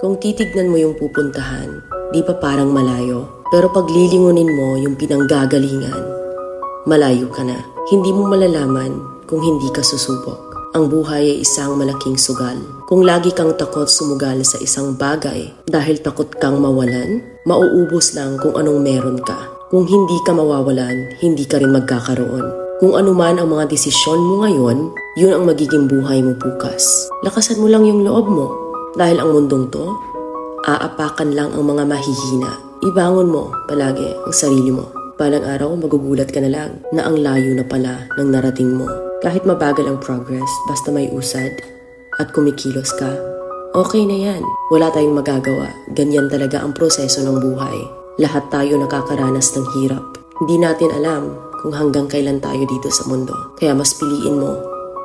Kung titignan mo yung pupuntahan, di ba parang malayo? Pero pag lilingunin mo yung pinanggagalingan, malayo ka na. Hindi mo malalaman kung hindi ka susubok. Ang buhay ay isang malaking sugal. Kung lagi kang takot sumugal sa isang bagay dahil takot kang mawalan, mauubos lang kung anong meron ka. Kung hindi ka mawawalan, hindi ka rin magkakaroon. Kung ano man ang mga desisyon mo ngayon, yun ang magiging buhay mo bukas. Lakasan mo lang yung loob mo. Dahil ang mundong to, aapakan lang ang mga mahihina. Ibangon mo palagi ang sarili mo. Balang araw, magugulat ka na lang na ang layo na pala ng narating mo. Kahit mabagal ang progress, basta may usad at kumikilos ka, okay na yan. Wala tayong magagawa. Ganyan talaga ang proseso ng buhay. Lahat tayo nakakaranas ng hirap. Hindi natin alam kung hanggang kailan tayo dito sa mundo. Kaya mas piliin mo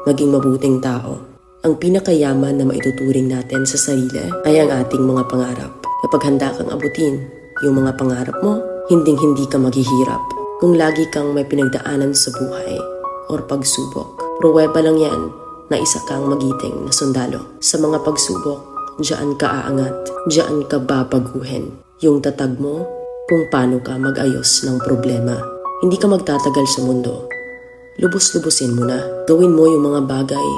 maging mabuting tao. Ang pinakayaman na maituturing natin sa sarili ay ang ating mga pangarap. Kapag handa kang abutin yung mga pangarap mo, hinding-hindi ka maghihirap. Kung lagi kang may pinagdaanan sa buhay or pagsubok, pruweba lang yan na isa kang magiting na sundalo. Sa mga pagsubok, diyan ka aangat, diyan ka babaguhin. Yung tatag mo kung paano ka mag-ayos ng problema. Hindi ka magtatagal sa mundo. Lubos-lubusin mo na. Gawin mo yung mga bagay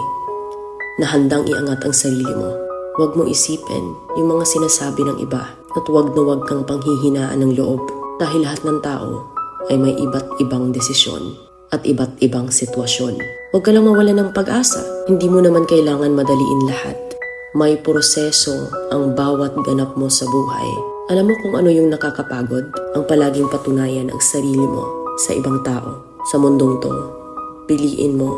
na handang iangat ang sarili mo. Huwag mo isipin yung mga sinasabi ng iba at huwag na huwag kang panghihinaan ng loob dahil lahat ng tao ay may iba't ibang desisyon at iba't ibang sitwasyon. Huwag ka lang mawala ng pag-asa. Hindi mo naman kailangan madaliin lahat. May proseso ang bawat ganap mo sa buhay. Alam mo kung ano yung nakakapagod? Ang palaging patunayan ang sarili mo sa ibang tao. Sa mundong to, piliin mo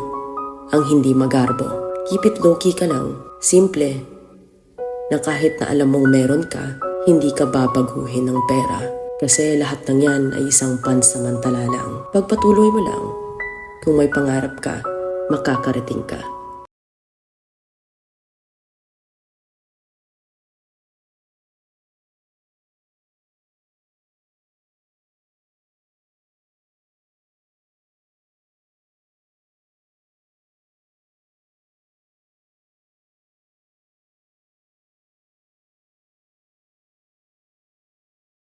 ang hindi magarbo. Keep it low-key ka lang. Simple. Na kahit na alam mong meron ka, hindi ka babaguhin ng pera. Kasi lahat ng yan ay isang pansamantala lang. Pagpatuloy mo lang. Kung may pangarap ka, makakarating ka.